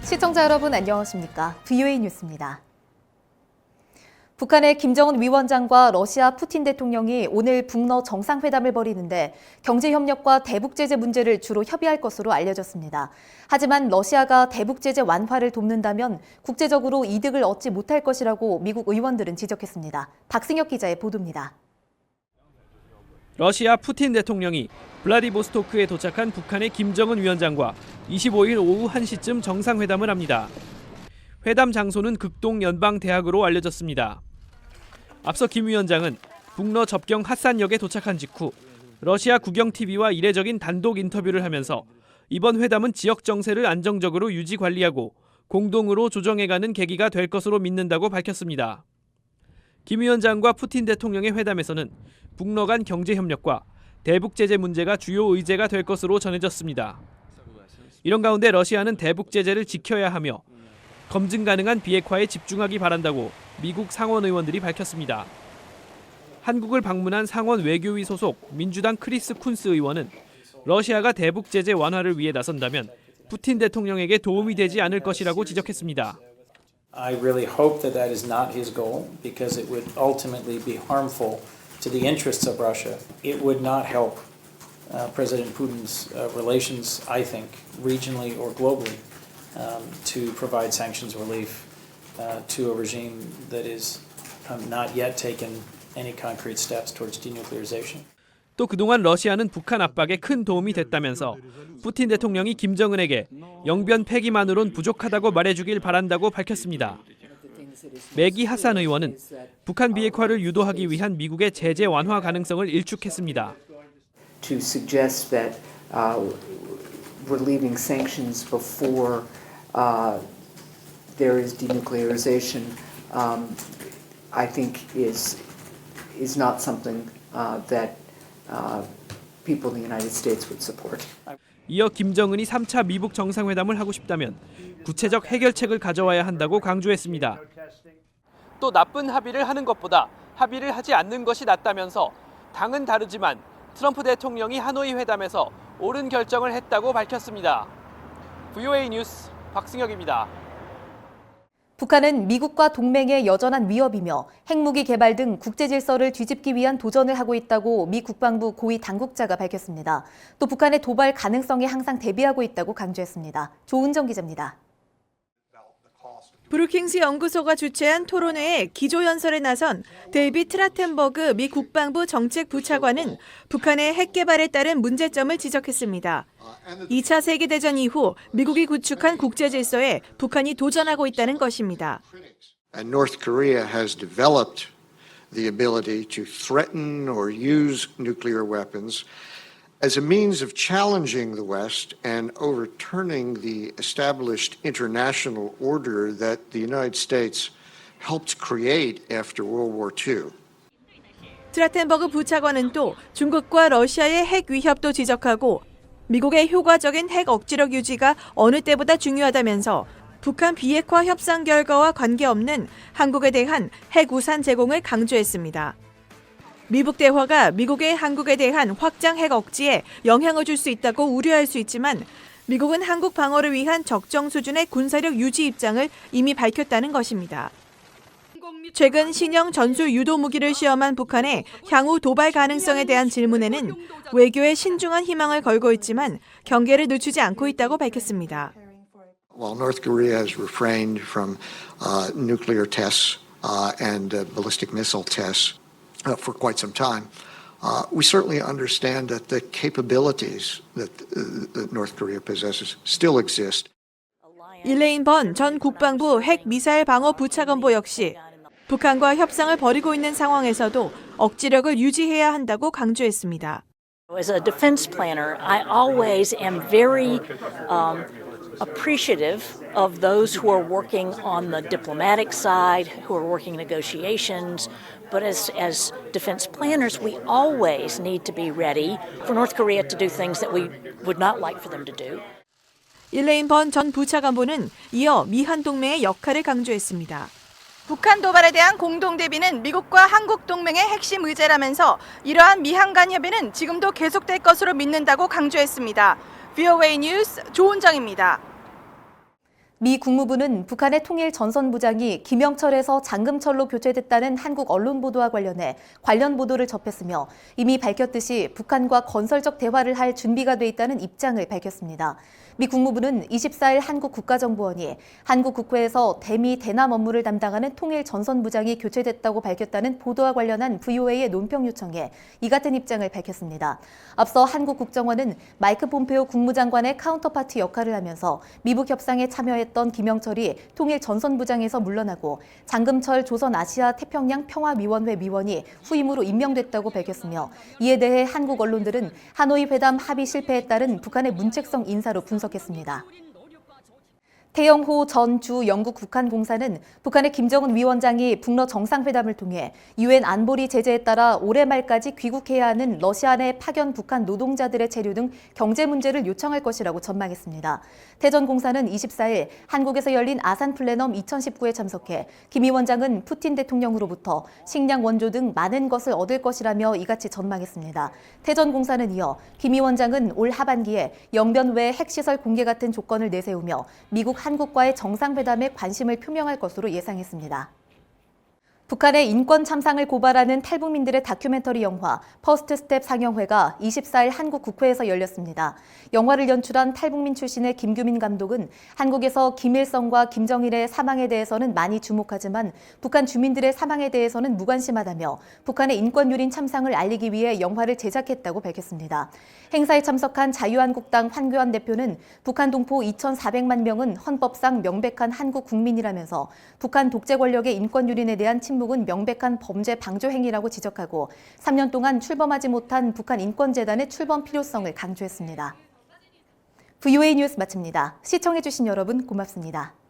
시청자 여러분 안녕하십니까? VOA 뉴스입니다. 북한의 김정은 위원장과 러시아 푸틴 대통령이 오늘 북러 정상회담을 벌이는데 경제협력과 대북제재 문제를 주로 협의할 것으로 알려졌습니다. 하지만 러시아가 대북제재 완화를 돕는다면 국제적으로 이득을 얻지 못할 것이라고 미국 의원들은 지적했습니다. 박승혁 기자의 보도입니다. 러시아 푸틴 대통령이 블라디보스토크에 도착한 북한의 김정은 위원장과 25일 오후 1시쯤 정상회담을 합니다. 회담 장소는 극동연방대학으로 알려졌습니다. 앞서 김 위원장은 북러 접경 핫산역에 도착한 직후 러시아 국영TV와 이례적인 단독 인터뷰를 하면서 이번 회담은 지역 정세를 안정적으로 유지 관리하고 공동으로 조정해가는 계기가 될 것으로 믿는다고 밝혔습니다. 김 위원장과 푸틴 대통령의 회담에서는 북러 간 경제협력과 대북제재 문제가 주요 의제가 될 것으로 전해졌습니다. 이런 가운데 러시아는 대북제재를 지켜야 하며 검증 가능한 비핵화에 집중하기 바란다고 미국 상원 의원들이 밝혔습니다. 한국을 방문한 상원 외교위 소속 민주당 크리스 쿤스 의원은 러시아가 대북제재 완화를 위해 나선다면 푸틴 대통령에게 도움이 되지 않을 것이라고 지적했습니다. I really hope that that is not his goal because it would ultimately be harmful to the interests of Russia. It would not help President Putin's relations, I think, regionally or globally, to provide sanctions relief to a regime that is not yet taken any concrete steps towards denuclearization. 또 그동안 러시아는 북한 압박에 큰 도움이 됐다면서 푸틴 대통령이 김정은에게 영변 폐기만으론 부족하다고 말해주길 바란다고 밝혔습니다. 매기 하산 의원은 북한 비핵화를 유도하기 위한 미국의 제재 완화 가능성을 일축했습니다. To suggest that relieving sanctions before there is denuclearization, I think is not something that people in the United States would support. 이어 김정은이 3차 미북 정상회담을 하고 싶다면 구체적 해결책을 가져와야 한다고 강조했습니다. 또 나쁜 합의를 하는 것보다 합의를 하지 않는 것이 낫다면서 당은 다르지만 트럼프 대통령이 하노이 회담에서 옳은 결정을 했다고 밝혔습니다. VOA 뉴스 박승혁입니다. 북한은 미국과 동맹의 여전한 위협이며 핵무기 개발 등 국제 질서를 뒤집기 위한 도전을 하고 있다고 미 국방부 고위 당국자가 밝혔습니다. 또 북한의 도발 가능성에 항상 대비하고 있다고 강조했습니다. 조은정 기자입니다. 브루킹스 연구소가 주최한 토론회에 기조연설에 나선 데이빗 트라텐버그 미 국방부 정책부차관은 북한의 핵 개발에 따른 문제점을 지적했습니다. 2차 세계대전 이후 미국이 구축한 국제 질서에 북한이 도전하고 있다는 것입니다. And North Korea has developed the ability to threaten or use nuclear weapons as a means of challenging the West and overturning the established international order that the United States helped create after World War II. 트라텐버그 부차관은 또 중국과 러시아의 핵 위협도 지적하고 미국의 효과적인 핵 억지력 유지가 어느 때보다 중요하다면서 북한 비핵화 협상 결과와 관계없는 한국에 대한 핵 우산 제공을 강조했습니다. 미북 대화가 미국의 한국에 대한 확장 핵 억지에 영향을 줄 수 있다고 우려할 수 있지만 미국은 한국 방어를 위한 적정 수준의 군사력 유지 입장을 이미 밝혔다는 것입니다. 최근 신형 전술 유도 무기를 시험한 북한의 향후 도발 가능성에 대한 질문에는 외교에 신중한 희망을 걸고 있지만 경계를 늦추지 않고 있다고 밝혔습니다. While North Korea has refrained from nuclear tests and ballistic missile tests for quite some time, we certainly understand that the capabilities that North Korea possesses still exist. 일레인 번 전 국방부 핵 미사일 방어 부차관보 역시 북한과 협상을 벌이고 있는 상황에서도 억지력을 유지해야 한다고 강조했습니다. As a defense planner, I always am very appreciative of those who are working on the diplomatic side, who are working negotiations. But as defense planners, we always need to be ready for North Korea to do things that we would not like for them to do. 일레인 번 전 부차관보는 이어 미한 동맹의 역할을 강조했습니다. 북한 도발에 대한 공동 대비는 미국과 한국 동맹의 핵심 의제라면서 이러한 미한 간 협의는 지금도 계속될 것으로 믿는다고 강조했습니다. VOA 뉴스 조은정입니다. 미 국무부는 북한의 통일 전선부장이 김영철에서 장금철로 교체됐다는 한국 언론 보도와 관련해 관련 보도를 접했으며 이미 밝혔듯이 북한과 건설적 대화를 할 준비가 돼 있다는 입장을 밝혔습니다. 미 국무부는 24일 한국 국가정보원이 한국 국회에서 대미 대남 업무를 담당하는 통일 전선부장이 교체됐다고 밝혔다는 보도와 관련한 VOA의 논평 요청에 이 같은 입장을 밝혔습니다. 앞서 한국 국정원은 마이크 폼페오 국무장관의 카운터파트 역할을 하면서 미북 협상에 참여했던 김영철이 통일 전선부장에서 물러나고 장금철 조선아시아 태평양 평화위원회 위원이 후임으로 임명됐다고 밝혔으며 이에 대해 한국 언론들은 하노이 회담 합의 실패에 따른 북한의 문책성 인사로 분석했습니다. 태영호 전 주 영국 북한공사는 북한의 김정은 위원장이 북러 정상회담을 통해 유엔 안보리 제재에 따라 올해 말까지 귀국해야 하는 러시아 내 파견 북한 노동자들의 체류 등 경제 문제를 요청할 것이라고 전망했습니다. 태 전 공사는 24일 한국에서 열린 아산 플래넘 2019에 참석해 김 위원장은 푸틴 대통령으로부터 식량 원조 등 많은 것을 얻을 것이라며 이같이 전망했습니다. 태 전 공사는 이어 김 위원장은 올 하반기에 영변 외 핵시설 공개 같은 조건을 내세우며 미국 한국과의 정상회담에 관심을 표명할 것으로 예상했습니다. 북한의 인권 참상을 고발하는 탈북민들의 다큐멘터리 영화 퍼스트 스텝 상영회가 24일 한국 국회에서 열렸습니다. 영화를 연출한 탈북민 출신의 김규민 감독은 한국에서 김일성과 김정일의 사망에 대해서는 많이 주목하지만 북한 주민들의 사망에 대해서는 무관심하다며 북한의 인권 유린 참상을 알리기 위해 영화를 제작했다고 밝혔습니다. 행사에 참석한 자유한국당 황교안 대표는 북한 동포 2,400만 명은 헌법상 명백한 한국 국민이라면서 북한 독재 권력의 인권 유린에 대한 침묵은 명백한 범죄 방조 행위라고 지적하고 3년 동안 출범하지 못한 북한 인권재단의 출범 필요성을 강조했습니다. VOA 뉴스 마칩니다. 시청해주신 여러분 고맙습니다.